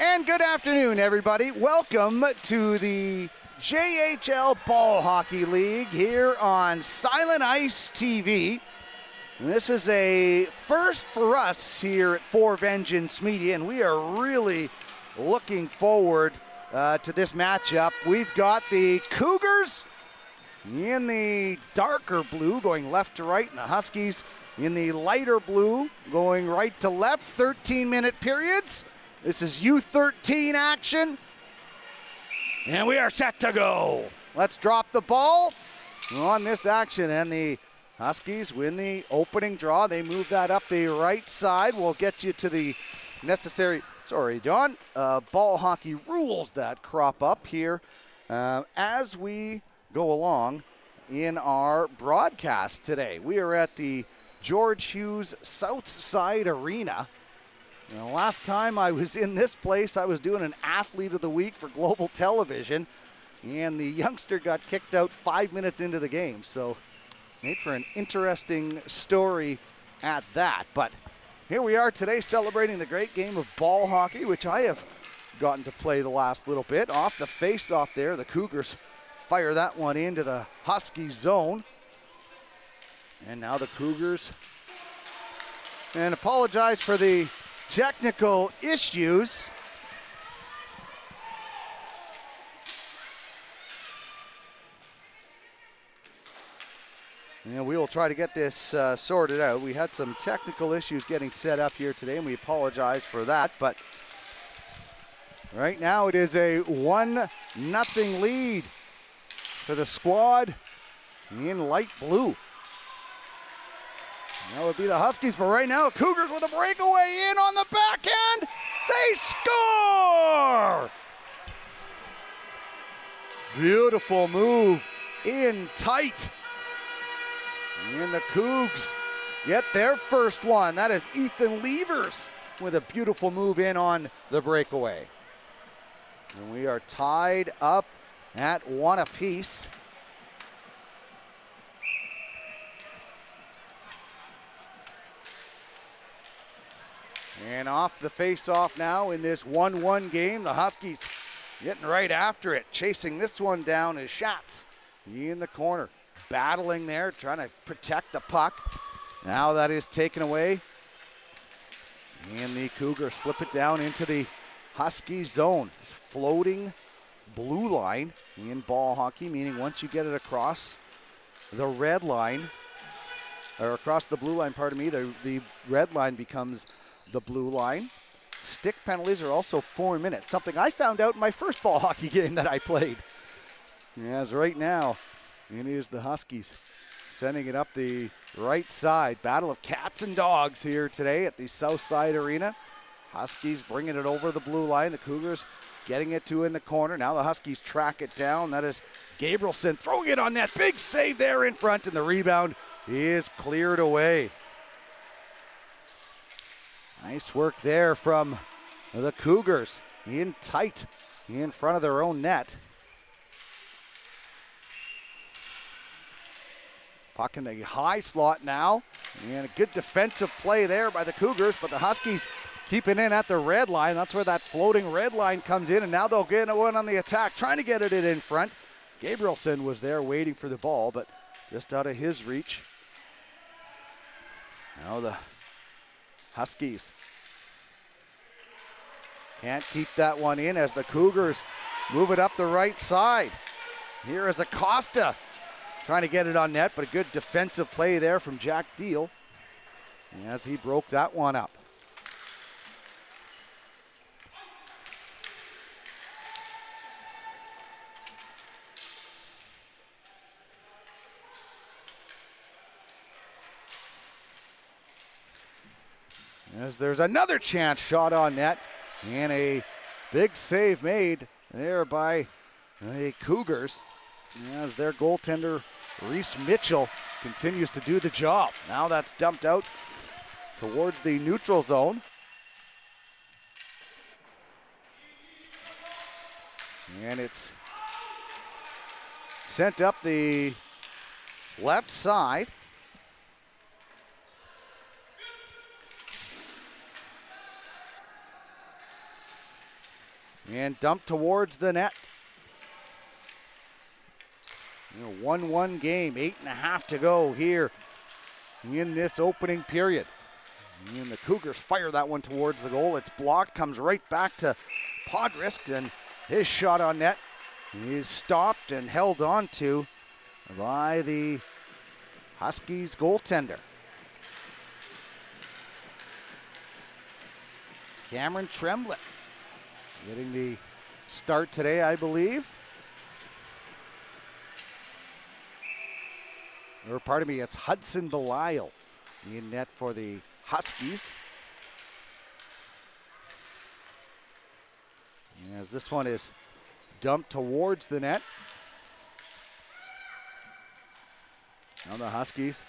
And good afternoon, everybody. Welcome to the JHL Ball Hockey League here on Silent Ice TV. And this is a first for us here at For Vengeance Media, and we are really looking forward to this matchup. We've got the Cougars in the darker blue going left to right, and the Huskies in the lighter blue going right to left. 13-minute periods. This is U13 action, and we are set to go. Let's drop the ball on this action, and the Huskies win the opening draw. They move that up the right side. We'll get you to the necessary, ball hockey rules that crop up here as we go along in our broadcast today. We are at the George Hughes Southside Arena. Now, last time I was in this place, I was doing an Athlete of the Week for Global Television, and the youngster got kicked out 5 minutes into the game. So, made for an interesting story at that. But here we are today celebrating the great game of ball hockey, which I have gotten to play the last little bit. Off the face-off there, the Cougars fire that one into the Husky zone. And now the Cougars, and apologize for the technical issues. And we will try to get this sorted out. We had some technical issues getting set up here today, and we apologize for that. But right now it is a 1-0 lead for the squad in light blue. That would be the Huskies, but right now, Cougars with a breakaway in on the backhand. They score! Beautiful move in tight. And the Cougs get their first one. That is Ethan Levers with a beautiful move in on the breakaway. And we are tied up at 1 apiece. And off the face-off now in this 1-1 game. The Huskies getting right after it. Chasing this one down is Schatz in the corner. Battling there, trying to protect the puck. Now that is taken away. And the Cougars flip it down into the Husky zone. It's floating blue line in ball hockey, meaning once you get it across the red line, or across the blue line, the red line becomes the blue line. Stick penalties are also 4 minutes, something I found out in my first ball hockey game that I played. As right now, it is the Huskies sending it up the right side. Battle of cats and dogs here today at the Southside Arena. Huskies bringing it over the blue line. The Cougars getting it to in the corner. Now the Huskies track it down. That is Gabrielson throwing it on net. Big save there in front, and the rebound is cleared away. Nice work there from the Cougars. In tight in front of their own net. Puck in the high slot now. And a good defensive play there by the Cougars, but the Huskies keeping in at the red line. That's where that floating red line comes in, and now they'll get one on the attack, trying to get it in front. Gabrielson was there waiting for the ball, but just out of his reach. Now the Huskies can't keep that one in as the Cougars move it up the right side. Here is Acosta trying to get it on net, but a good defensive play there from Jack Deal as he broke that one up. As there's another chance shot on net, and a big save made there by the Cougars. As their goaltender, Reese Mitchell, continues to do the job. Now that's dumped out towards the neutral zone. And it's sent up the left side. and dumped towards the net. 1-1 game, 8.5 to go here in this opening period. And the Cougars fire that one towards the goal. It's blocked, comes right back to Podrisk, and his shot on net is stopped and held on to by the Huskies goaltender. Cameron Tremblett getting the start today, I believe. Or pardon me, it's Hudson Belisle in net for the Huskies. As this one is dumped towards the net. Now the Huskies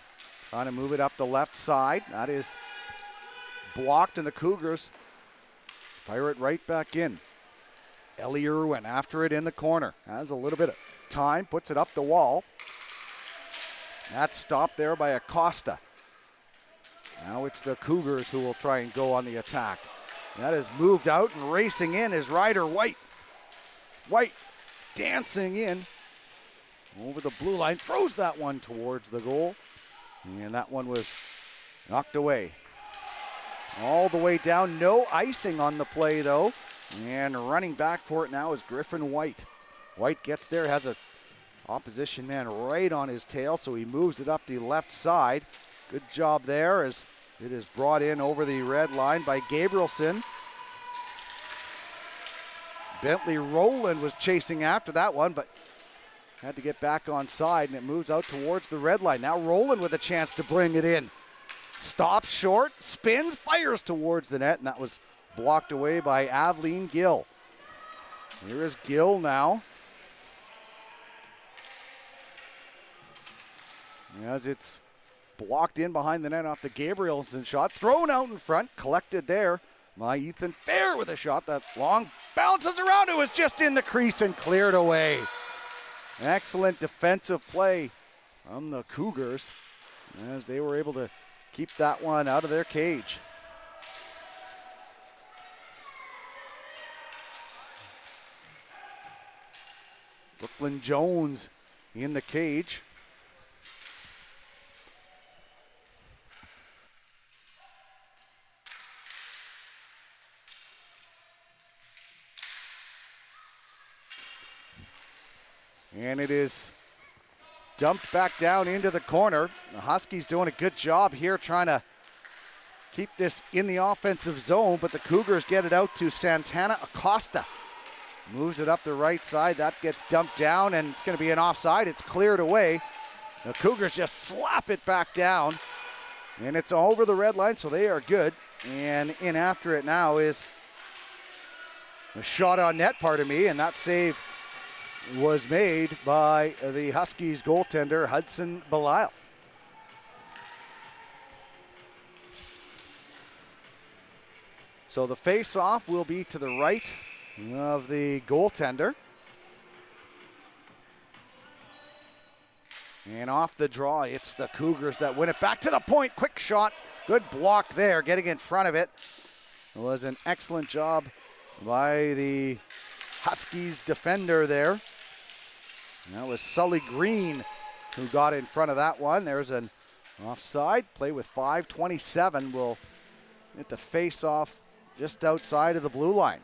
trying to move it up the left side. That is blocked, and the Cougars fire it right back in. Ellie Irwin after it in the corner. Has a little bit of time, puts it up the wall. That's stopped there by Acosta. Now it's the Cougars who will try and go on the attack. That is moved out, and racing in is Ryder White. White dancing in over the blue line, throws that one towards the goal. And that one was knocked away. All the way down, no icing on the play though. And running back for it now is Griffin White. White gets there, has a opposition man right on his tail, so he moves it up the left side. Good job there as it is brought in over the red line by Gabrielson. Bentley Rowland was chasing after that one, but had to get back on side, and it moves out towards the red line. Now Rowland with a chance to bring it in. Stops short, spins, fires towards the net, and that was blocked away by Aveline Gill. Here is Gill now. As it's blocked in behind the net off the Gabrielson shot. Thrown out in front, collected there by Ethan Fair with a shot that long bounces around. It was just in the crease and cleared away. Excellent defensive play from the Cougars as they were able to keep that one out of their cage. Brooklyn Jones in the cage. And it is dumped back down into the corner. The Huskies doing a good job here trying to keep this in the offensive zone, but the Cougars get it out to Santana Acosta. Moves it up the right side. That gets dumped down, and it's going to be an offside. It's cleared away. The Cougars just slap it back down, and it's over the red line, so they are good. And in after it now is a shot on net, pardon me, and that save was made by the Huskies goaltender, Hudson Belisle. So the face-off will be to the right of the goaltender. And off the draw, it's the Cougars that win it back to the point. Quick shot, good block there, getting in front of it. It was an excellent job by the Huskies defender there. And that was Sully Green who got in front of that one. There's an offside play with 5:27. Will hit the face-off just outside of the blue line.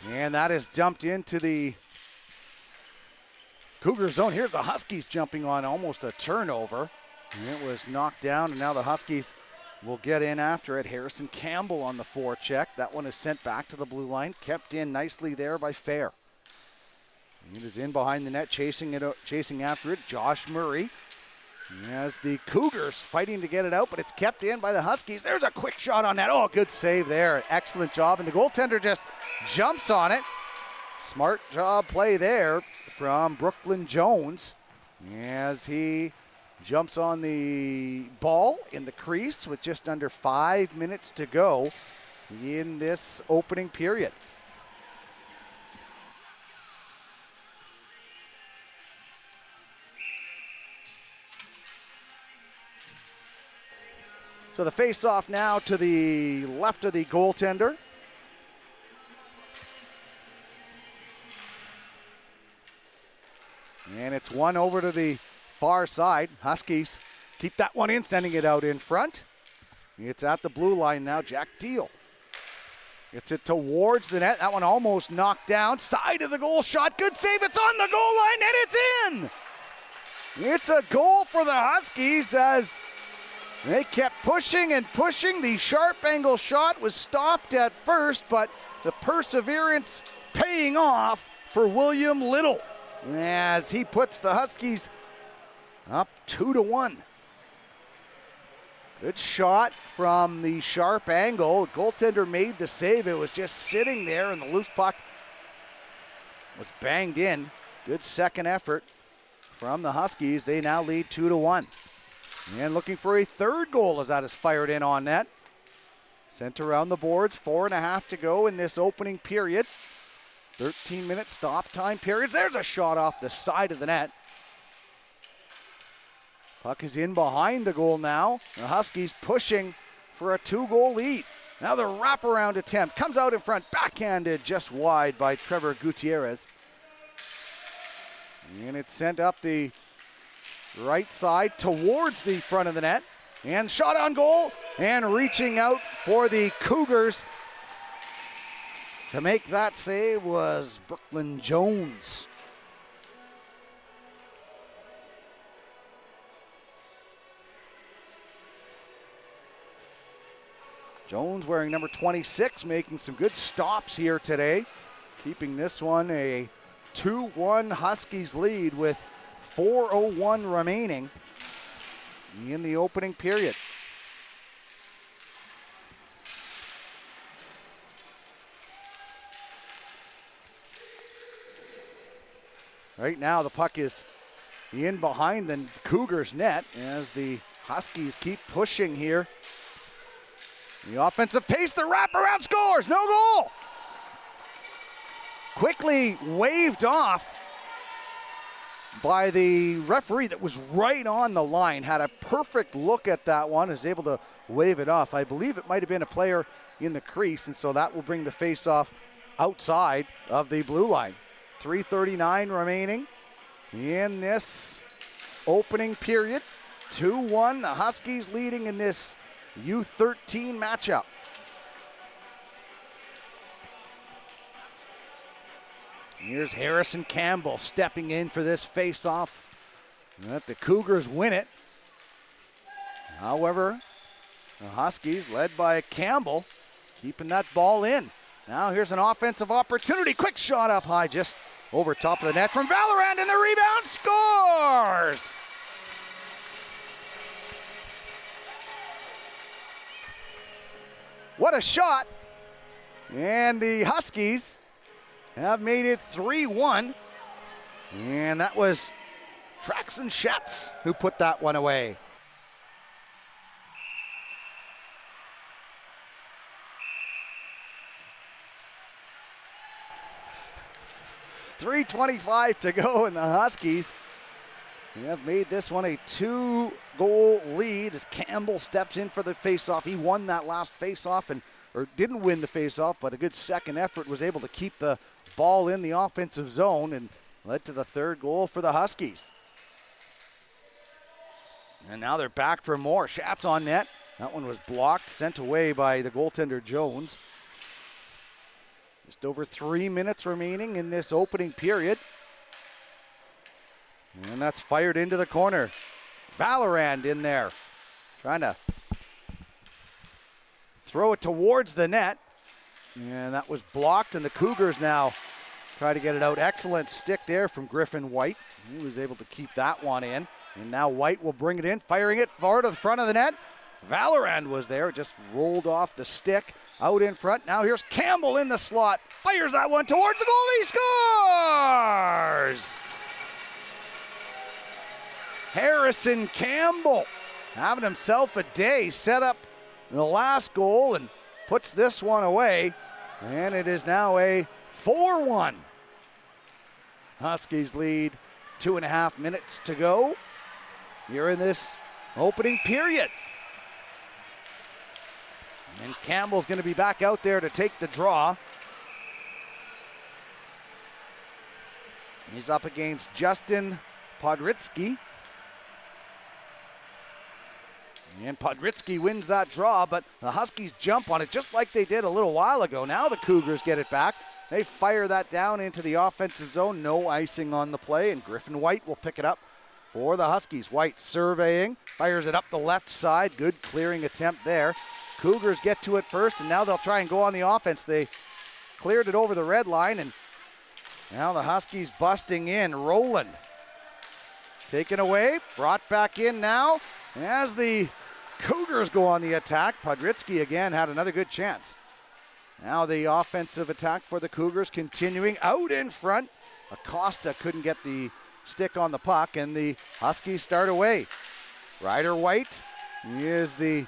And that is dumped into the Cougar zone. Here's the Huskies jumping on almost a turnover. And it was knocked down, and now the Huskies will get in after it. Harrison Campbell on the forecheck. That one is sent back to the blue line. Kept in nicely there by Fair. It is in behind the net, chasing after it. Josh Murray. As the Cougars fighting to get it out, but it's kept in by the Huskies. There's a quick shot on that. Oh, good save there. Excellent job. And the goaltender just jumps on it. Smart job play there from Brooklyn Jones as he jumps on the ball in the crease with just under 5 minutes to go in this opening period. So the face-off now to the left of the goaltender. And it's one over to the far side. Huskies keep that one in, sending it out in front. It's at the blue line now. Jack Deal gets it towards the net. That one almost knocked down. Side of the goal shot. Good save. It's on the goal line, and it's in. It's a goal for the Huskies as they kept pushing and pushing. The sharp angle shot was stopped at first, but the perseverance paying off for William Little as he puts the Huskies up 2-1. Good shot from the sharp angle. Goaltender made the save. It was just sitting there, and the loose puck was banged in. Good second effort from the Huskies. They now lead 2-1. And looking for a third goal as that is fired in on net. Sent around the boards. 4.5 to go in this opening period. 13-minute stop time periods. There's a shot off the side of the net. Puck is in behind the goal now. The Huskies pushing for a 2-goal lead. Now the wraparound attempt comes out in front, backhanded just wide by Trevor Gutierrez. And it's sent up the right side towards the front of the net. And shot on goal, and reaching out for the Cougars to make that save was Brooklyn Jones. Jones wearing number 26, making some good stops here today, keeping this one a 2-1 Huskies lead with 4:01 remaining in the opening period. Right now the puck is in behind the Cougars net as the Huskies keep pushing here. The offensive pace, the wraparound scores, no goal. Quickly waved off by the referee that was right on the line. Had a perfect look at that one, is able to wave it off. I believe it might have been a player in the crease, and so that will bring the face-off outside of the blue line. 3:39 remaining in this opening period. 2-1, the Huskies leading in this U13 matchup. Here's Harrison Campbell stepping in for this face-off. Let the Cougars win it. However, the Huskies, led by Campbell, keeping that ball in. Now here's an offensive opportunity. Quick shot up high, just over top of the net from Valorant, and the rebound scores! What a shot! And the Huskies have made it 3-1. And that was Traxon Schatz who put that one away. .325 to go, and the Huskies have made this one a 2-goal lead as Campbell steps in for the faceoff. He won that last faceoff, or didn't win the faceoff, but a good second effort, was able to keep the ball in the offensive zone and led to the third goal for the Huskies. And now they're back for more. Schatz on net. That one was blocked, sent away by the goaltender Jones. Just over 3 minutes remaining in this opening period. And that's fired into the corner. Valorand in there, trying to throw it towards the net. And that was blocked, and the Cougars now try to get it out. Excellent stick there from Griffin White. He was able to keep that one in. And now White will bring it in, firing it far to the front of the net. Valorand was there, just rolled off the stick out in front. Now here's Campbell in the slot. Fires that one towards the goal. He scores! Harrison Campbell having himself a day. Set up the last goal and puts this one away. And it is now a 4-1. Huskies lead. 2.5 minutes to go here in this opening period. And Campbell's going to be back out there to take the draw. He's up against Justin Podritsky. And Podritsky wins that draw, but the Huskies jump on it just like they did a little while ago. Now the Cougars get it back. They fire that down into the offensive zone. No icing on the play, and Griffin White will pick it up for the Huskies. White surveying, fires it up the left side. Good clearing attempt there. Cougars get to it first, and now they'll try and go on the offense. They cleared it over the red line, and now the Huskies busting in. Rowland taken away, brought back in now as the Cougars go on the attack. Podritsky again had another good chance. Now the offensive attack for the Cougars continuing out in front. Acosta couldn't get the stick on the puck, and the Huskies start away. Ryder White is the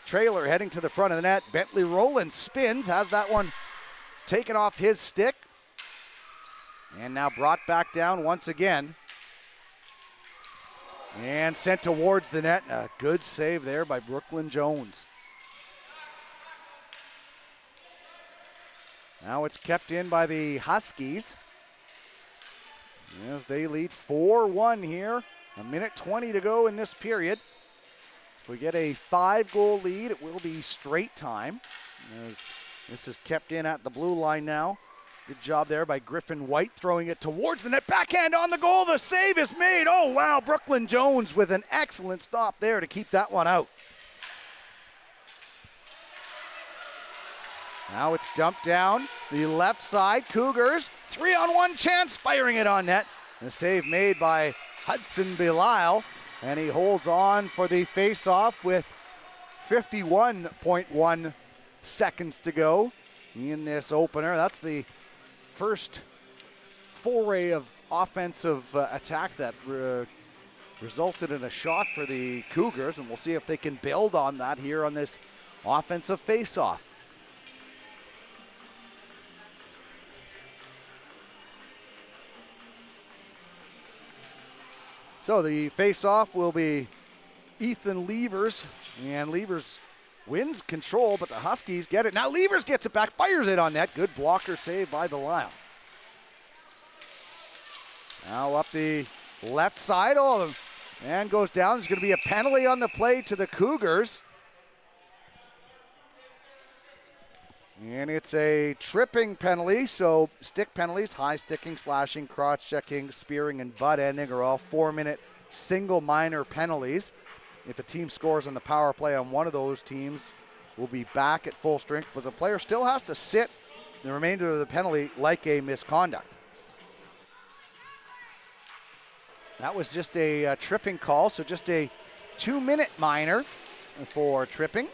trailer heading to the front of the net. Bentley Rowland spins, has that one taken off his stick, and now brought back down once again and sent towards the net. A good save there by Brooklyn Jones. Now it's kept in by the Huskies as they lead 4-1 here. A minute 20 to go in this period. If we get a 5-goal lead, it will be straight time, as this is kept in at the blue line now. Good job there by Griffin White, throwing it towards the net. Backhand on the goal. The save is made. Oh, wow. Brooklyn Jones with an excellent stop there to keep that one out. Now it's dumped down the left side. Cougars, 3-on-1 chance, firing it on net. The save made by Hudson Belisle, and he holds on for the face-off with 51.1 seconds to go in this opener. That's the first foray of offensive attack that resulted in a shot for the Cougars, and we'll see if they can build on that here on this offensive face-off. So the face-off will be Ethan Levers, and Levers wins control, but the Huskies get it. Now Levers gets it back, fires it on net. Good blocker save by Belisle. Now up the left side, and goes down. There's going to be a penalty on the play to the Cougars. And it's a tripping penalty, so stick penalties, high sticking, slashing, crotch checking, spearing, and butt ending are all 4-minute single minor penalties. If a team scores on the power play on one of those teams, will be back at full strength, but the player still has to sit the remainder of the penalty like a misconduct. That was just a tripping call, so just a 2-minute minor for tripping.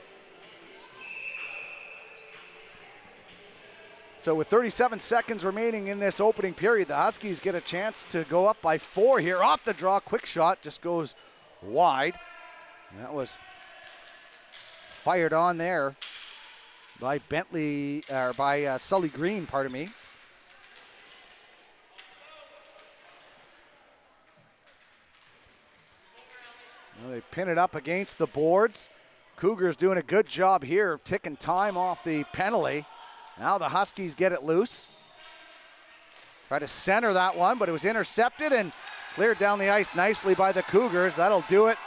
So with 37 seconds remaining in this opening period, the Huskies get a chance to go up by 4 here. Off the draw, quick shot, just goes wide. That was fired on there by Sully Green, pardon me. Well, they pin it up against the boards. Cougars doing a good job here of ticking time off the penalty. Now the Huskies get it loose. Try to center that one, but it was intercepted and cleared down the ice nicely by the Cougars. That'll do it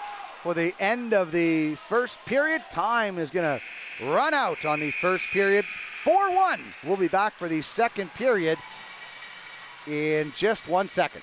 for the end of the first period. Time is going to run out on the first period. 4-1. We'll be back for the second period in just 1 second.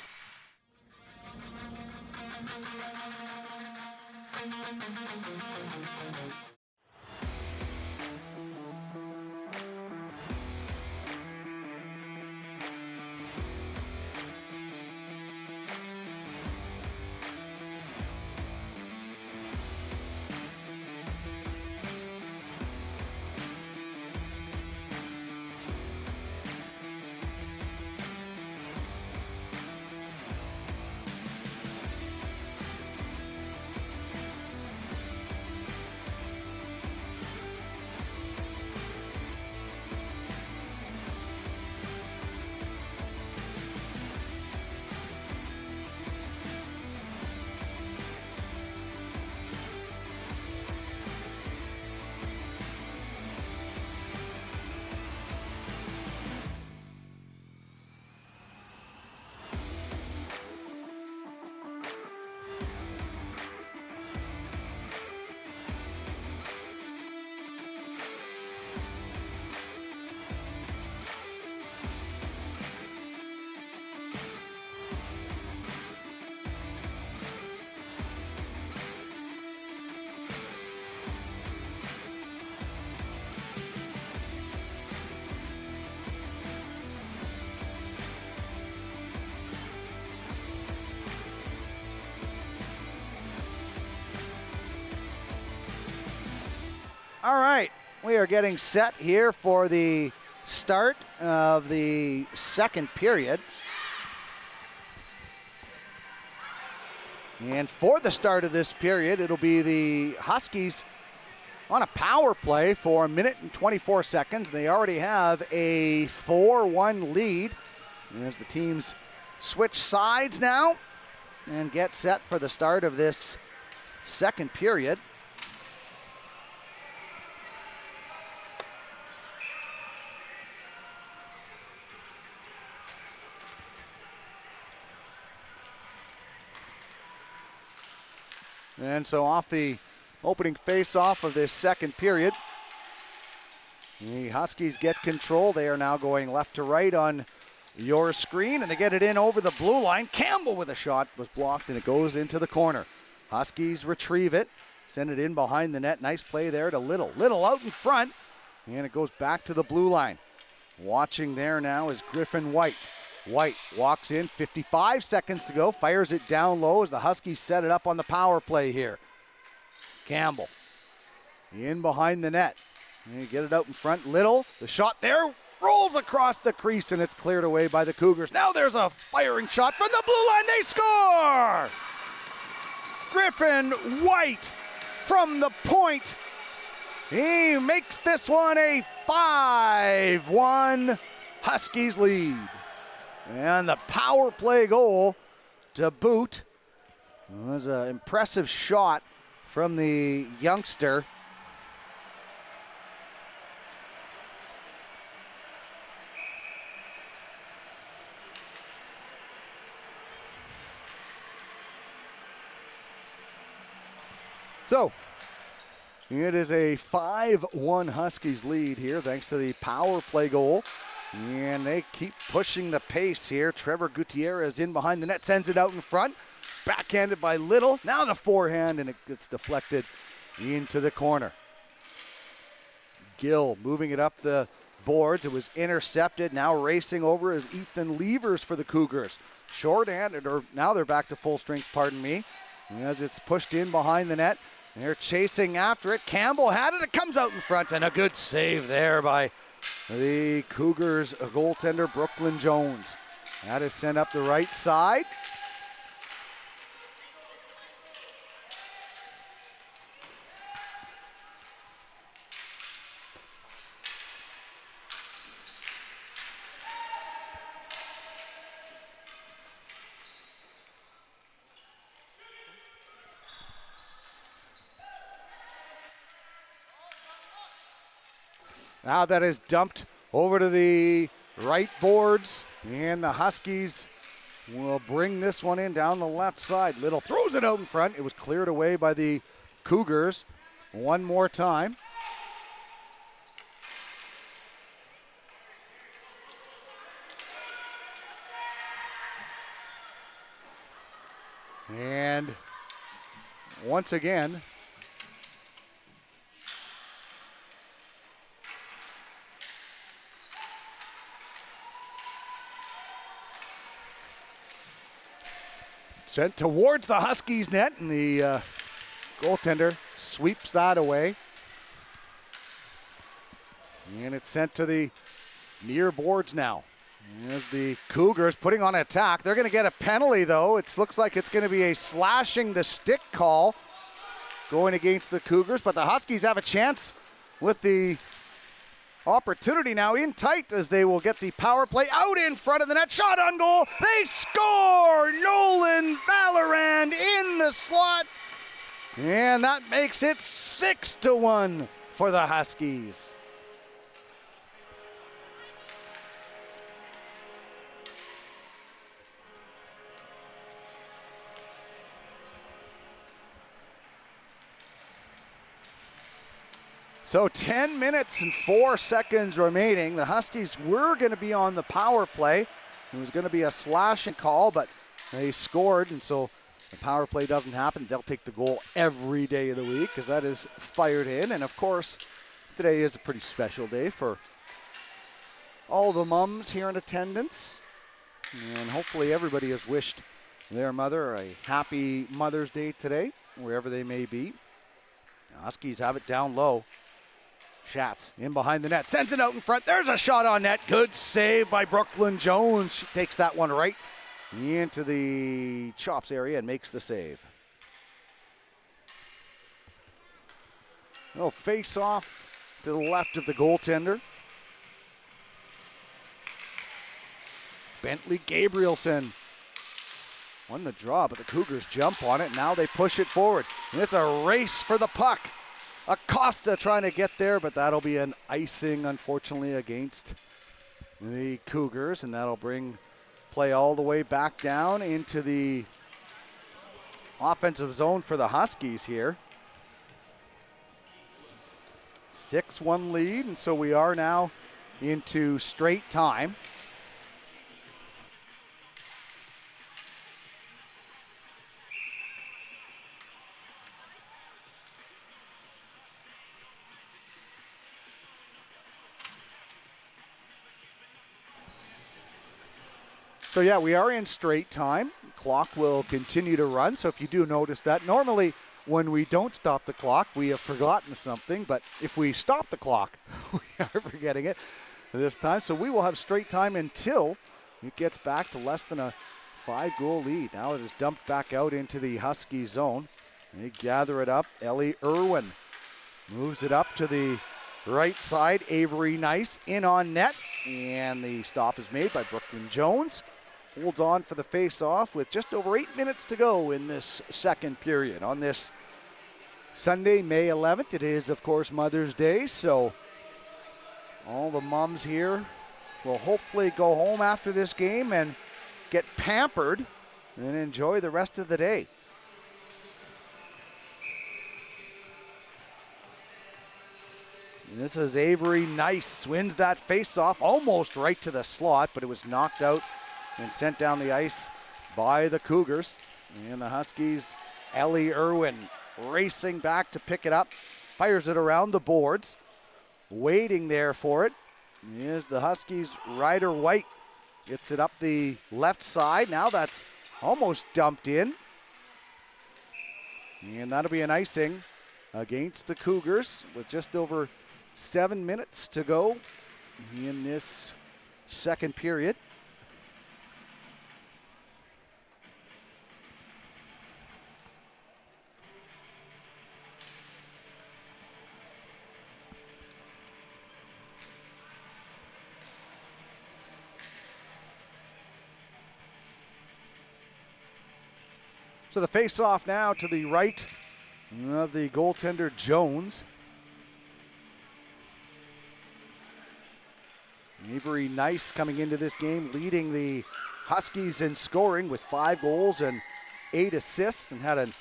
All right, we are getting set here for the start of the second period. And for the start of this period, it'll be the Huskies on a power play for 1 minute and 24 seconds. They already have a 4-1 lead as the teams switch sides now and get set for the start of this second period. And so off the opening face-off of this second period, the Huskies get control. They are now going left to right on your screen, and they get it in over the blue line. Campbell with a shot was blocked, and it goes into the corner. Huskies retrieve it, send it in behind the net. Nice play there to Little. Little out in front, and it goes back to the blue line. Watching there now is Griffin White. White walks in, 55 seconds to go, fires it down low as the Huskies set it up on the power play here. Campbell in behind the net. And you get it out in front. Little, the shot there, rolls across the crease, and it's cleared away by the Cougars. Now there's a firing shot from the blue line. They score! Griffin White from the point. He makes this one a 5-1 Huskies lead. And the power play goal to boot. It was an impressive shot from the youngster. So, it is a 5-1 Huskies lead here thanks to the power play goal. And they keep pushing the pace here. Trevor Gutierrez in behind the net, sends it out in front. Backhanded by Little. Now the forehand, and it gets deflected into the corner. Gill moving it up the boards. It was intercepted. Now racing over is Ethan Levers for the Cougars. Short-handed, or now they're back to full strength, pardon me. As it's pushed in behind the net. They're chasing after it. Campbell had it. It comes out in front, and a good save there by the Cougars goaltender, Brooklyn Jones. That is sent up the right side. Now that is dumped over to the right boards, and the Huskies will bring this one in down the left side. Little throws it out in front. It was cleared away by the Cougars one more time. And once again, sent towards the Huskies net, and the goaltender sweeps that away. And it's sent to the near boards now. As the Cougars putting on attack. They're going to get a penalty, though. It looks like it's going to be a slashing the stick call going against the Cougars, but the Huskies have a chance with the opportunity now in tight as they will get the power play out in front of the net. Shot on goal. They score! Nolan Valorand in the slot. And that makes it 6-1 for the Huskies. So 10 minutes and 4 seconds remaining. The Huskies were going to be on the power play. It was going to be a slashing call, but they scored, and so the power play doesn't happen. They'll take the goal every day of the week because that is fired in. And, of course, today is a pretty special day for all the mums here in attendance. And hopefully everybody has wished their mother a happy Mother's Day today, wherever they may be. The Huskies have it down low. Schatz in behind the net, sends it out in front. There's a shot on net. Good save by Brooklyn Jones. She takes that one right into the chops area and makes the save. Oh, face off to the left of the goaltender. Bentley Gabrielson won the draw, but the Cougars jump on it. Now they push it forward. And it's a race for the puck. Acosta trying to get there, but that'll be an icing, unfortunately, against the Cougars, and that'll bring play all the way back down into the offensive zone for the Huskies here. 6-1 lead, and so we are now into straight time. So yeah, we are in straight time. Clock will continue to run. So if you do notice that, normally when we don't stop the clock, we have forgotten something. But if we stop the clock, we are forgetting it this time. So we will have straight time until it gets back to less than a 5-goal lead. Now it is dumped back out into the Husky zone. They gather it up. Ellie Irwin moves it up to the right side. Avery Nice in on net. And the stop is made by Brooklyn Jones. Holds on for the face-off with just over 8 minutes to go in this second period. On this Sunday, May 11th, it is, of course, Mother's Day, so all the moms here will hopefully go home after this game and get pampered and enjoy the rest of the day. And this is Avery Nice, wins that face-off almost right to the slot, but it was knocked out and sent down the ice by the Cougars. And the Huskies, Ellie Irwin racing back to pick it up, fires it around the boards. Waiting there for it is the Huskies' Ryder White. Gets it up the left side. Now that's almost dumped in. And that'll be an icing against the Cougars with just over 7 minutes to go in this second period. So the face-off now to the right of the goaltender Jones. Avery Nice coming into this game, leading the Huskies in scoring with 5 goals and 8 assists, and had an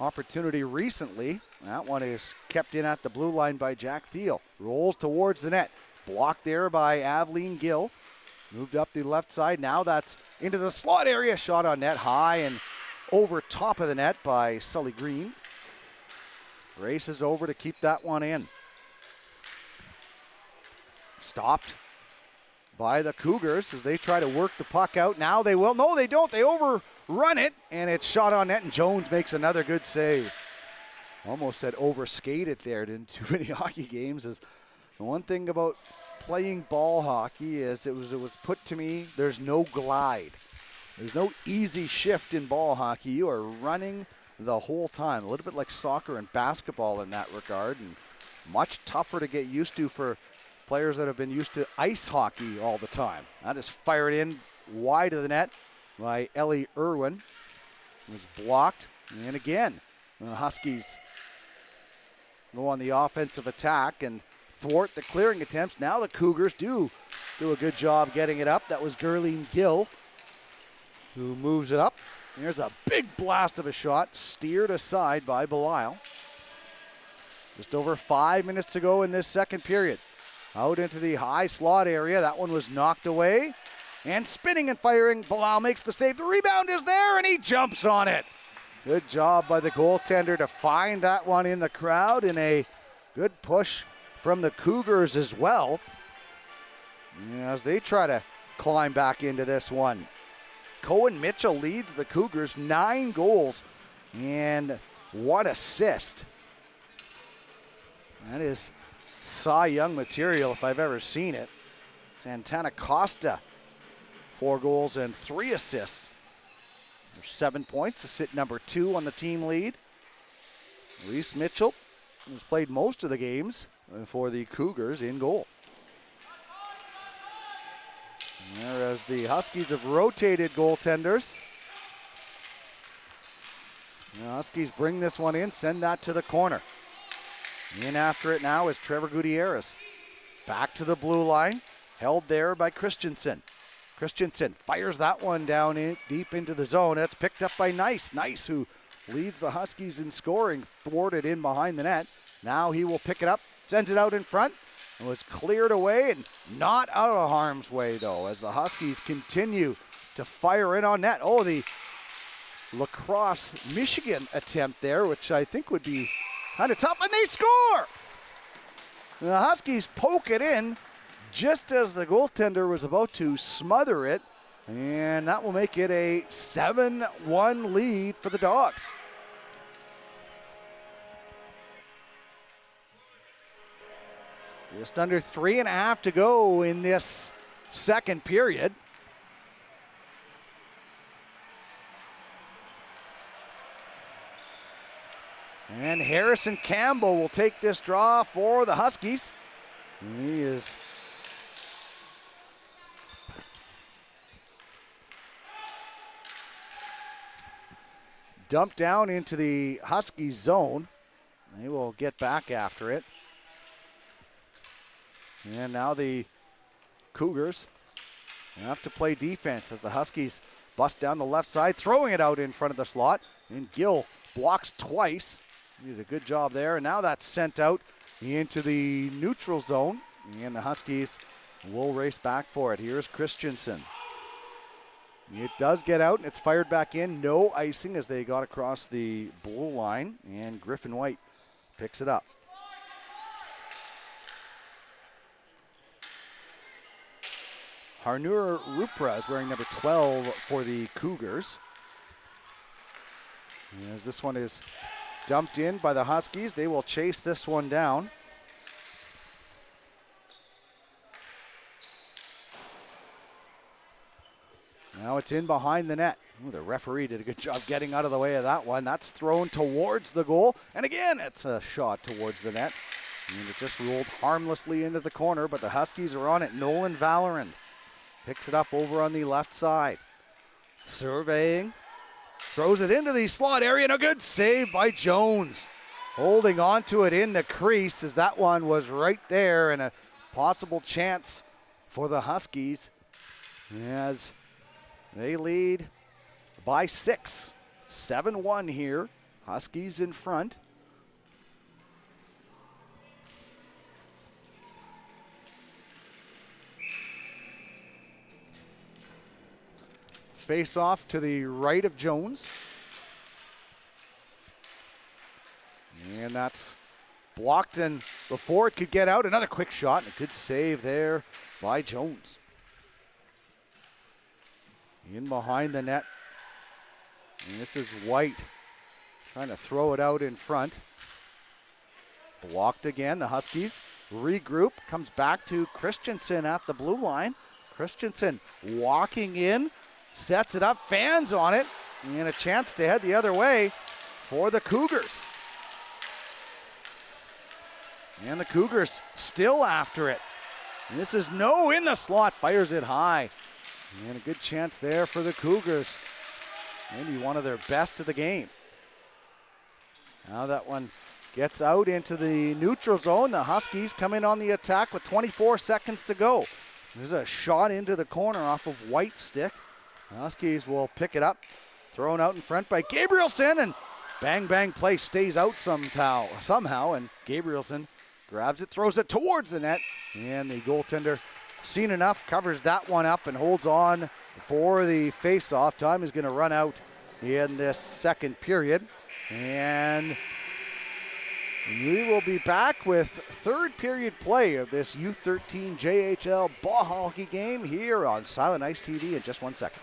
opportunity recently. That one is kept in at the blue line by Jack Thiel. Rolls towards the net. Blocked there by Aveline Gill. Moved up the left side. Now that's into the slot area. Shot on net high and over top of the net by Sully Green. Races over to keep that one in. Stopped by the Cougars as they try to work the puck out. Now they will. No, they don't. They overrun it, and it's shot on net, and Jones makes another good save. Almost said overskated there. Didn't too many hockey games. Is the one thing about playing ball hockey is it was put to me, there's no glide. There's no easy shift in ball hockey. You are running the whole time. A little bit like soccer and basketball in that regard, and much tougher to get used to for players that have been used to ice hockey all the time. That is fired in wide of the net by Ellie Irwin. It was blocked, and again, the Huskies go on the offensive attack and thwart the clearing attempts. Now the Cougars do a good job getting it up. That was Gerline Gill who moves it up. There's a big blast of a shot, steered aside by Belisle. Just over 5 minutes to go in this second period. Out into the high slot area. That one was knocked away. And spinning and firing, Belisle makes the save. The rebound is there, and he jumps on it. Good job by the goaltender to find that one in the crowd, and a good push from the Cougars as well, as they try to climb back into this one. Cohen Mitchell leads the Cougars, 9 goals and 1 assist. That is Cy Young material if I've ever seen it. Santana Costa, 4 goals and 3 assists. There's 7 points to sit number 2 on the team lead. Reese Mitchell has played most of the games for the Cougars in goal. Whereas the Huskies have rotated goaltenders. The Huskies bring this one in, send that to the corner. In after it now is Trevor Gutierrez. Back to the blue line, held there by Christensen. Christensen fires that one down in, deep into the zone. That's picked up by Nice. Nice, who leads the Huskies in scoring, thwarted in behind the net. Now he will pick it up, sends it out in front. It was cleared away and not out of harm's way, though, as the Huskies continue to fire in on net. Oh, the Lacrosse, Michigan attempt there, which I think would be kind of tough, and they score! The Huskies poke it in just as the goaltender was about to smother it, and that will make it a 7-1 lead for the Dogs. Just under 3.5 to go in this second period. And Harrison Campbell will take this draw for the Huskies. He is dumped down into the Huskies zone. They will get back after it. And now the Cougars have to play defense as the Huskies bust down the left side, throwing it out in front of the slot. And Gill blocks twice. He did a good job there. And now that's sent out into the neutral zone. And the Huskies will race back for it. Here's Christensen. It does get out and it's fired back in. No icing as they got across the blue line. And Griffin White picks it up. Harnur Rupra is wearing number 12 for the Cougars. As this one is dumped in by the Huskies, they will chase this one down. Now it's in behind the net. Ooh, the referee did a good job getting out of the way of that one. That's thrown towards the goal. And again, it's a shot towards the net. And it just rolled harmlessly into the corner, but the Huskies are on it. Nolan Valorand picks it up over on the left side. Surveying. Throws it into the slot area, and a good save by Jones. Holding on to it in the crease as that one was right there, and a possible chance for the Huskies as they lead by 6. 7-1 here. Huskies in front. Face off to the right of Jones. And that's blocked, and before it could get out, another quick shot and a good save there by Jones. In behind the net. And this is White trying to throw it out in front. Blocked again. The Huskies regroup. Comes back to Christensen at the blue line. Christensen walking in. Sets it up, fans on it, and a chance to head the other way for the Cougars. And the Cougars still after it. And this is No in the slot, fires it high. And a good chance there for the Cougars. Maybe one of their best of the game. Now that one gets out into the neutral zone. The Huskies come in on the attack with 24 seconds to go. There's a shot into the corner off of White's stick. The Huskies will pick it up. Thrown out in front by Gabrielson, and bang, bang play stays out somehow, and Gabrielson grabs it, throws it towards the net, and the goaltender, seen enough, covers that one up and holds on for the face-off. Time is going to run out in this second period, and we will be back with third period play of this U13 JHL ball hockey game here on Silent Ice TV in just 1 second.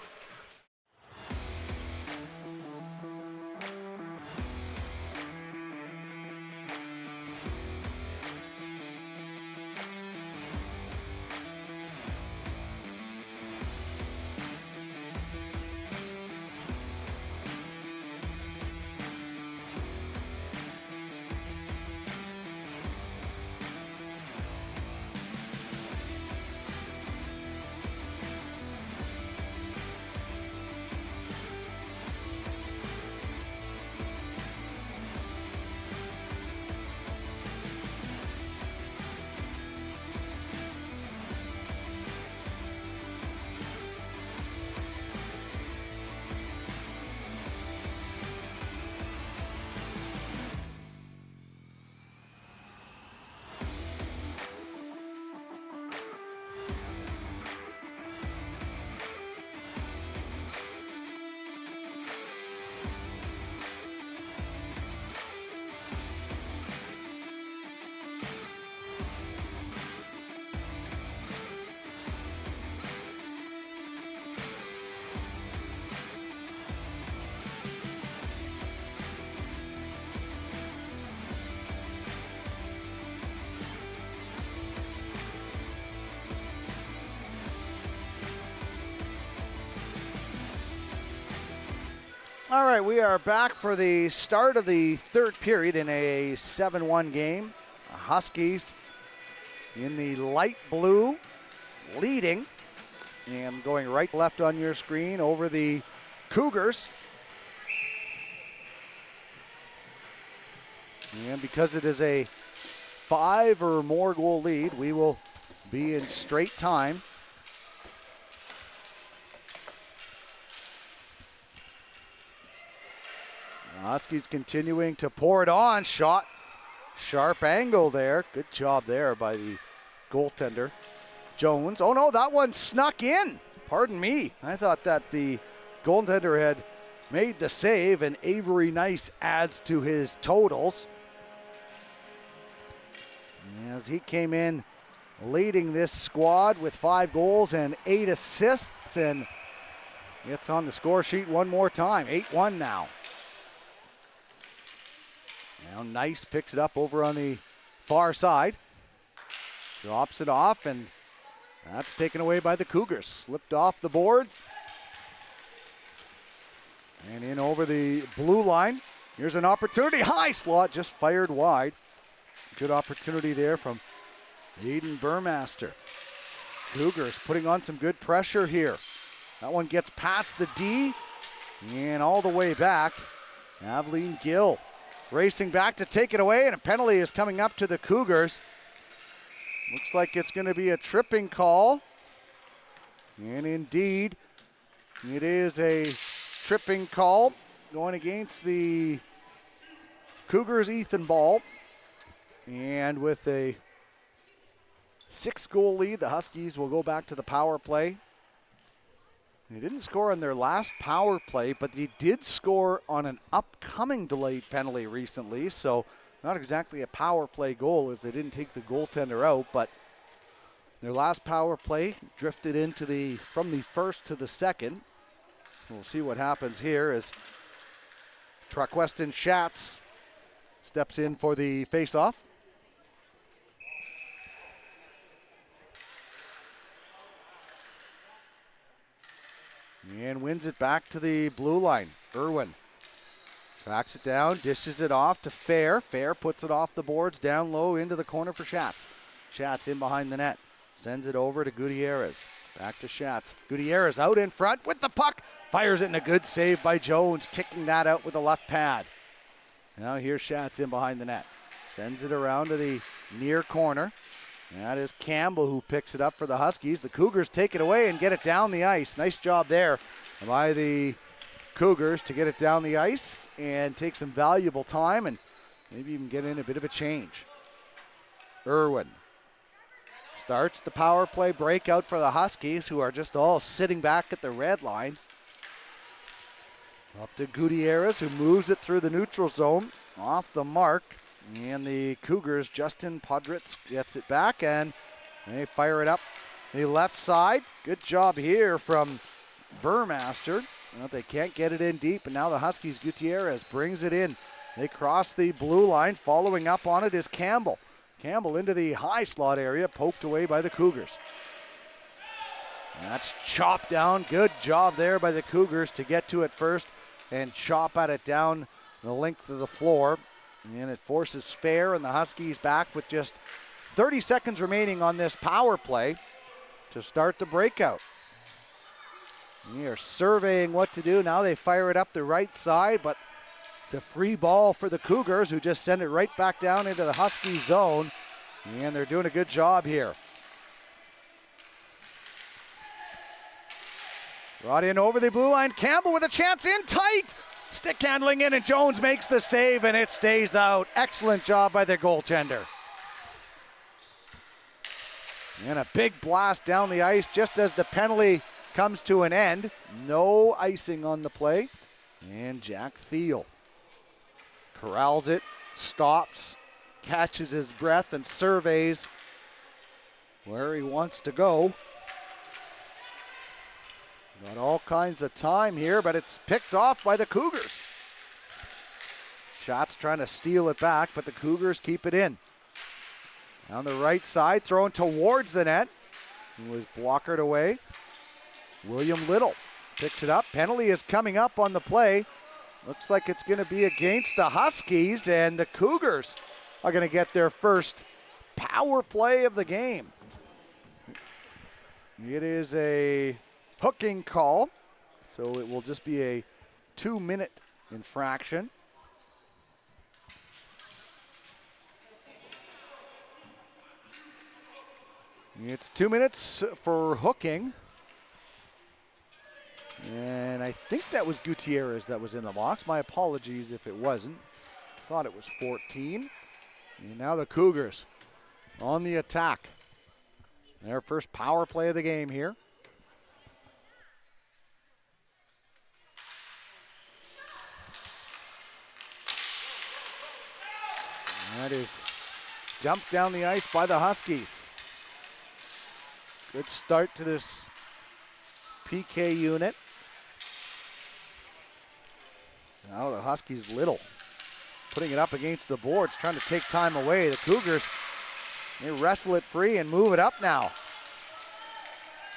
All right, we are back for the start of the third period in a 7-1 game. Huskies in the light blue, leading, and going right left on your screen over the Cougars. And because it is a 5 or more goal lead, we will be in straight time. Huskies continuing to pour it on. Shot, sharp angle there. Good job there by the goaltender, Jones. Oh no, that one snuck in. Pardon me. I thought that the goaltender had made the save, and Avery Nice adds to his totals as he came in leading this squad with 5 goals and 8 assists, and gets on the score sheet one more time. 8-1 now. Now Nice picks it up over on the far side. Drops it off, and that's taken away by the Cougars. Slipped off the boards. And in over the blue line. Here's an opportunity. High slot, just fired wide. Good opportunity there from Aiden Burmaster. Cougars putting on some good pressure here. That one gets past the D and all the way back. Aveline Gill racing back to take it away, and a penalty is coming up to the Cougars. Looks like it's going to be a tripping call. And indeed, it is a tripping call going against the Cougars' Ethan Ball. And with a 6-goal lead, the Huskies will go back to the power play. They didn't score on their last power play, but they did score on an upcoming delayed penalty recently, so not exactly a power play goal as they didn't take the goaltender out, but their last power play drifted into from the first to the second. We'll see what happens here as Truck-Weston Schatz steps in for the face-off. And wins it back to the blue line. Irwin tracks it down, dishes it off to Fair. Fair puts it off the boards, down low into the corner for Schatz. Schatz in behind the net. Sends it over to Gutierrez. Back to Schatz. Gutierrez out in front with the puck. Fires it, and a good save by Jones, kicking that out with the left pad. Now here's Schatz in behind the net. Sends it around to the near corner. That is Campbell who picks it up for the Huskies. The Cougars take it away and get it down the ice. Nice job there by the Cougars to get it down the ice and take some valuable time and maybe even get in a bit of a change. Irwin starts the power play breakout for the Huskies, who are just all sitting back at the red line. Up to Gutierrez, who moves it through the neutral zone, off the mark. And the Cougars, Justin Podritz gets it back, and they fire it up the left side. Good job here from Burmaster. Well, they can't get it in deep, and now the Huskies, Gutierrez brings it in. They cross the blue line. Following up on it is Campbell. Campbell into the high slot area, poked away by the Cougars. And that's chopped down. Good job there by the Cougars to get to it first and chop at it down the length of the floor. And it forces Fair and the Huskies back with just 30 seconds remaining on this power play to start the breakout. They are surveying what to do. Now they fire it up the right side, but it's a free ball for the Cougars, who just send it right back down into the Husky zone. And they're doing a good job here. Brought in over the blue line. Campbell with a chance in tight. Stick handling in, and Jones makes the save, and it stays out. Excellent job by the goaltender. And a big blast down the ice just as the penalty comes to an end. No icing on the play. And Jack Thiel corrals it, stops, catches his breath, and surveys where he wants to go. Got all kinds of time here, but it's picked off by the Cougars. Shots trying to steal it back, but the Cougars keep it in. On the right side, thrown towards the net. It was blockered away. William Little picks it up. Penalty is coming up on the play. Looks like it's going to be against the Huskies, and the Cougars are going to get their first power play of the game. It is a hooking call, so it will just be a 2-minute infraction. It's 2 minutes for hooking. And I think that was Gutierrez that was in the box. My apologies if it wasn't. Thought it was 14. And now the Cougars on the attack. Their first power play of the game here. That is dumped down the ice by the Huskies. Good start to this PK unit. Now the Huskies little, putting it up against the boards, trying to take time away. The Cougars, they wrestle it free and move it up now.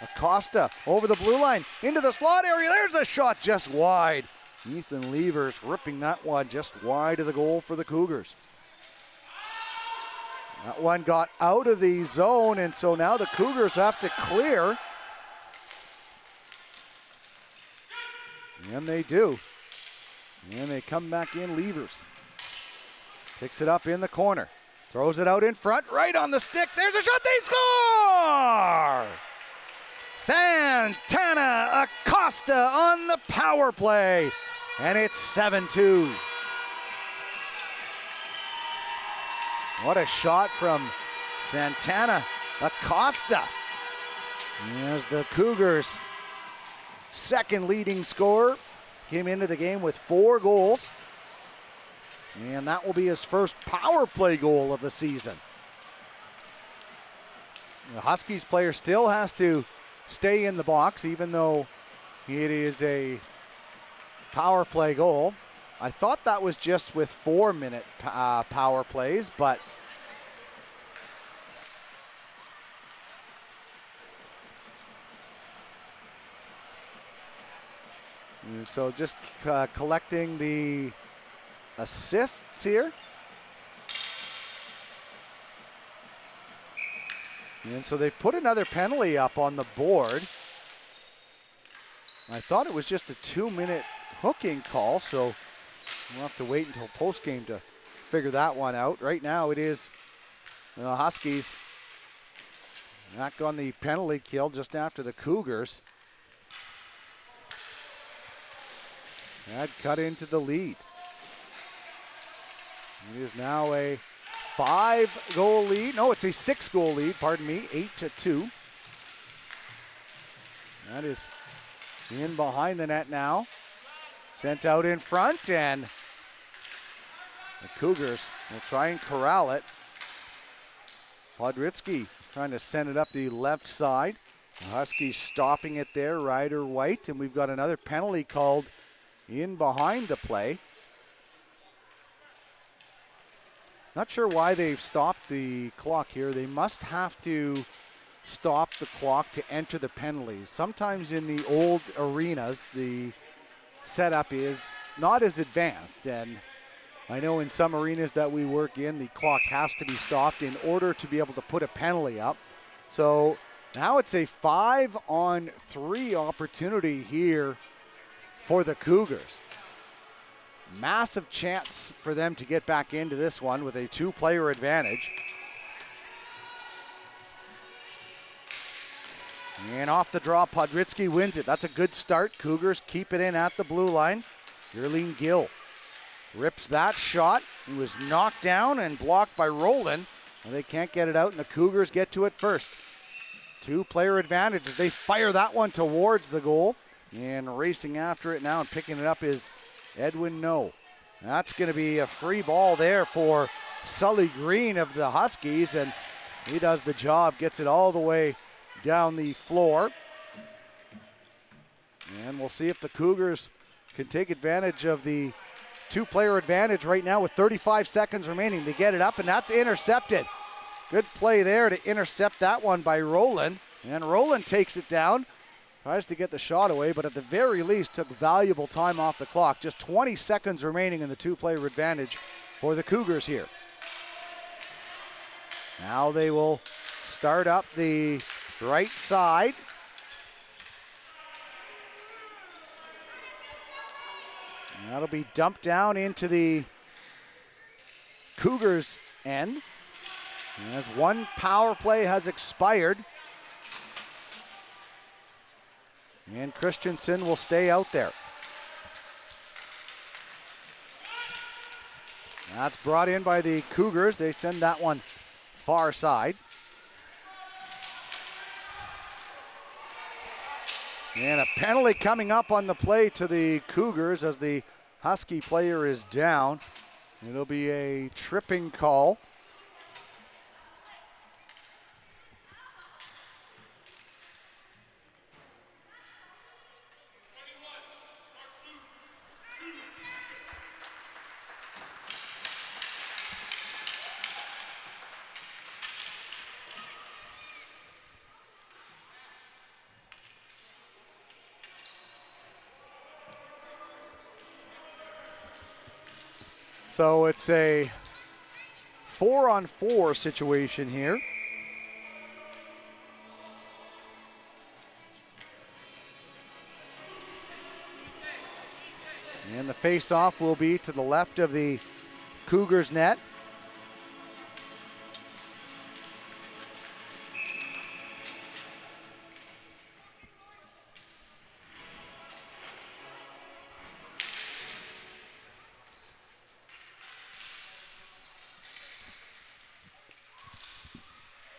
Acosta over the blue line, into the slot area. There's a shot just wide. Ethan Levers ripping that one just wide of the goal for the Cougars. That one got out of the zone, and so now the Cougars have to clear. And they do. And they come back in. Levers picks it up in the corner. Throws it out in front, right on the stick. There's a shot, they score! Santana Acosta on the power play. And it's 7-2. What a shot from Santana Acosta. As the Cougars' second leading scorer came into the game with 4 goals. And that will be his first power play goal of the season. The Huskies player still has to stay in the box, even though it is a power play goal. I thought that was just with 4-minute power plays, but and so just collecting the assists here. And so they've put another penalty up on the board. I thought it was just a 2-minute hooking call, so we'll have to wait until postgame to figure that one out. Right now it is the Huskies back on the penalty kill just after the Cougars had cut into the lead. It is now a 5-goal lead. No, it's a 6-goal lead, pardon me, 8-2. That is in behind the net now. Sent out in front, and the Cougars will try and corral it. Podritsky trying to send it up the left side. The Huskies stopping it there, Ryder White, and we've got another penalty called in behind the play. Not sure why they've stopped the clock here. They must have to stop the clock to enter the penalties. Sometimes in the old arenas, the setup is not as advanced, and I know in some arenas that we work in, the clock has to be stopped in order to be able to put a penalty up. So now it's a 5-on-3 opportunity here for the Cougars. Massive chance for them to get back into this one with a 2-player advantage. And off the draw, Podritsky wins it. That's a good start. Cougars keep it in at the blue line. Yerline Gill rips that shot. He was knocked down and blocked by Roland. Well, they can't get it out, and the Cougars get to it first. 2-player advantage as they fire that one towards the goal. And racing after it now and picking it up is Edwin No. That's going to be a free ball there for Sully Green of the Huskies, and he does the job, gets it all the way down the floor. And we'll see if the Cougars can take advantage of the 2-player advantage right now with 35 seconds remaining. They get it up, and that's intercepted. Good play there to intercept that one by Roland. And Roland takes it down. Tries to get the shot away, but at the very least took valuable time off the clock. Just 20 seconds remaining in the two-player advantage for the Cougars here. Now they will start up the right side. That'll be dumped down into the Cougars' end. As one power play has expired. And Christensen will stay out there. That's brought in by the Cougars. They send that one far side. And a penalty coming up on the play to the Cougars as the Husky player is down. It'll be a tripping call. So it's a 4-on-4 situation here. And the face-off will be to the left of the Cougars net.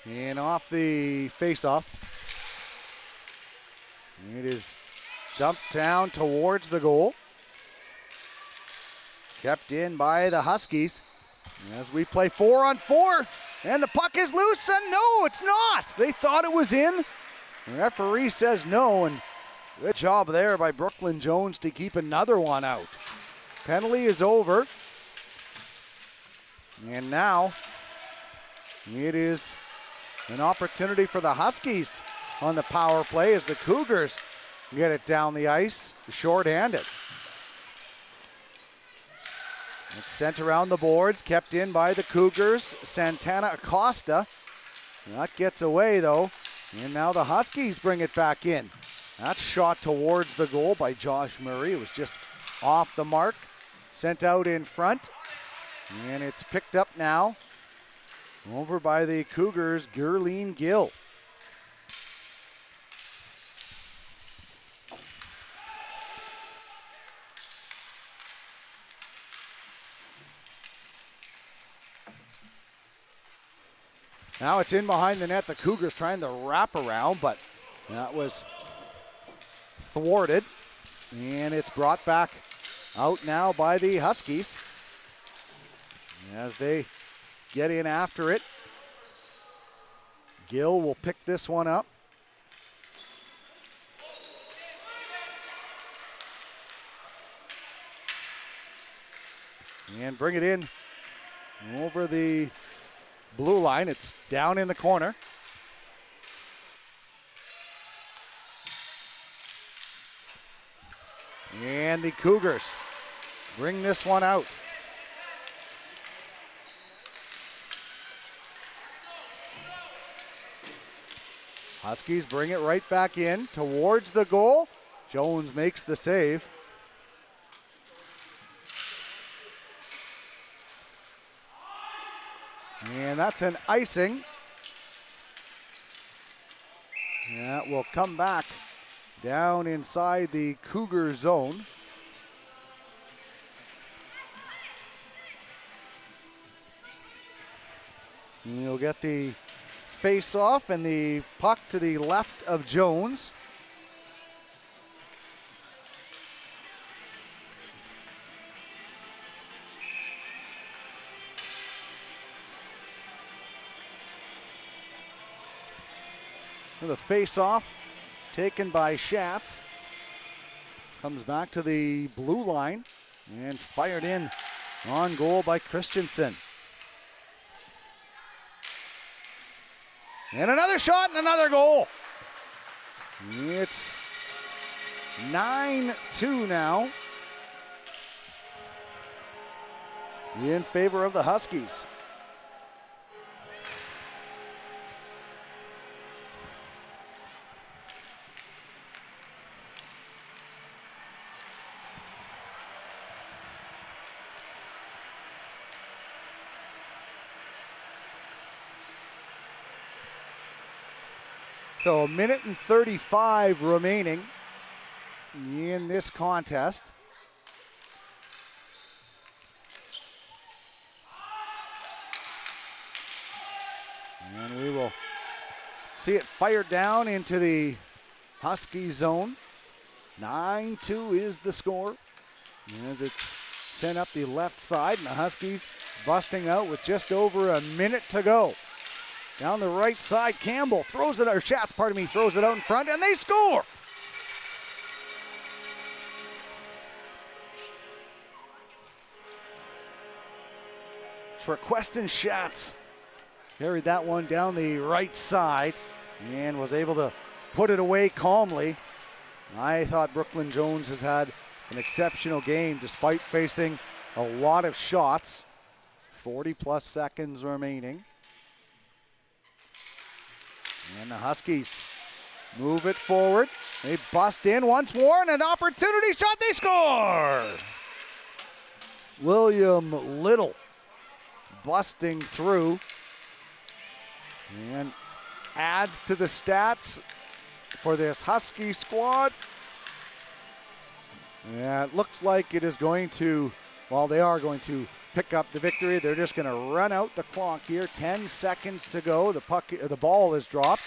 And off the face-off, it is dumped down towards the goal. Kept in by the Huskies as we play 4-on-4, and the puck is loose, and no, it's not. They thought it was in. The referee says no, and good job there by Brooklyn Jones to keep another one out. Penalty is over, and now it is an opportunity for the Huskies on the power play as the Cougars get it down the ice, short-handed. It's sent around the boards, kept in by the Cougars. Santana Acosta. That gets away though, and now the Huskies bring it back in. That's shot towards the goal by Josh Murray. It was just off the mark, sent out in front, and it's picked up now over by the Cougars, Gerline Gill. Now it's in behind the net. The Cougars trying to wrap around, but that was thwarted. And it's brought back out now by the Huskies as they get in after it. Gill will pick this one up. And bring it in over the blue line. It's down in the corner. And the Cougars bring this one out. Huskies bring it right back in towards the goal. Jones makes the save. And that's an icing. That will come back down inside the Cougar zone. And you'll get the face-off and the puck to the left of Jones. The face-off taken by Schatz. Comes back to the blue line and fired in on goal by Christensen. And another shot and another goal. It's 9-2 now in favor of the Huskies. So a minute and 35 remaining in this contest. And we will see it fired down into the Husky zone. 9-2 is the score as it's sent up the left side, and the Huskies busting out with just over a minute to go. Down the right side, Campbell throws it, or Schatz, pardon me, throws it out in front, and they score! Trequeston Schatz carried that one down the right side and was able to put it away calmly. I thought Brooklyn Jones has had an exceptional game despite facing a lot of shots. 40-plus seconds remaining. And the Huskies move it forward. They bust in once more, and an opportunity shot, they score! William Little busting through and adds to the stats for this Husky squad. Yeah, it looks like it is going to, well, they are going to pick up the victory. They're just going to run out the clock here. 10 seconds to go. The ball is dropped.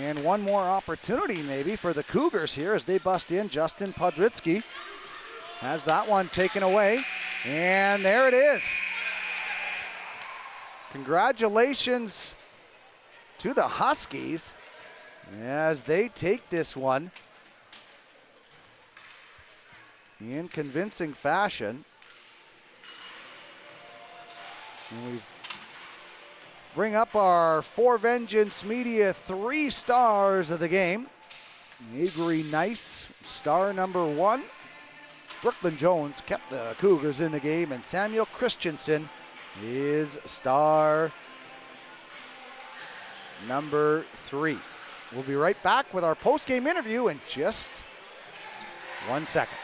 And one more opportunity maybe for the Cougars here as they bust in. Justin Podritsky has that one taken away. And there it is. Congratulations to the Huskies as they take this one in convincing fashion. And we bring up our For Vengeance Media 3 stars of the game. Avery Nice, star number 1. Brooklyn Jones kept the Cougars in the game, and Samuel Christensen is star number 3. We'll be right back with our post-game interview in just 1 second.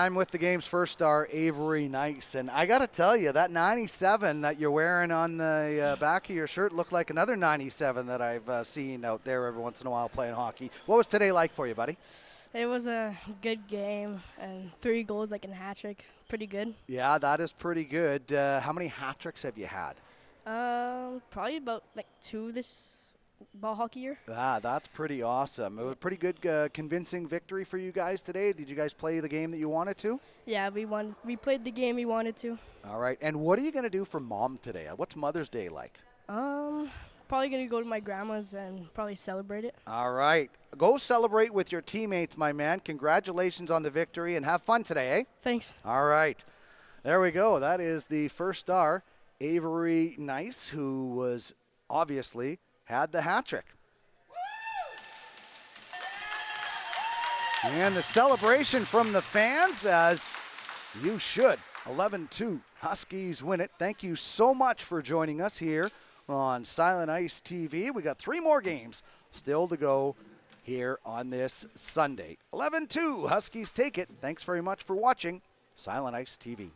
I'm with the game's first star, Avery Nice. And I got to tell you, that 97 that you're wearing on the back of your shirt looked like another 97 that I've seen out there every once in a while playing hockey. What was today like for you, buddy? It was a good game, and 3 goals like a hat trick. Pretty good. Yeah, that is pretty good. How many hat tricks have you had? Probably about like 2 this ball hockey year. Ah, that's pretty awesome. It was a pretty good, convincing victory for you guys today. Did you guys play the game that you wanted to? Yeah, we won. We played the game we wanted to. All right. And what are you going to do for Mom today? What's Mother's Day like? Probably gonna go to my grandma's and probably celebrate it. All right. Go celebrate with your teammates, my man. Congratulations on the victory and have fun today, eh? Thanks. All right. There we go. That is the first star, Avery Nice, who was obviously had the hat trick. And the celebration from the fans, as you should. 11-2. Huskies win it. Thank you so much for joining us here on Silent Ice TV. We got 3 more games still to go here on this Sunday. 11-2. Huskies take it. Thanks very much for watching Silent Ice TV.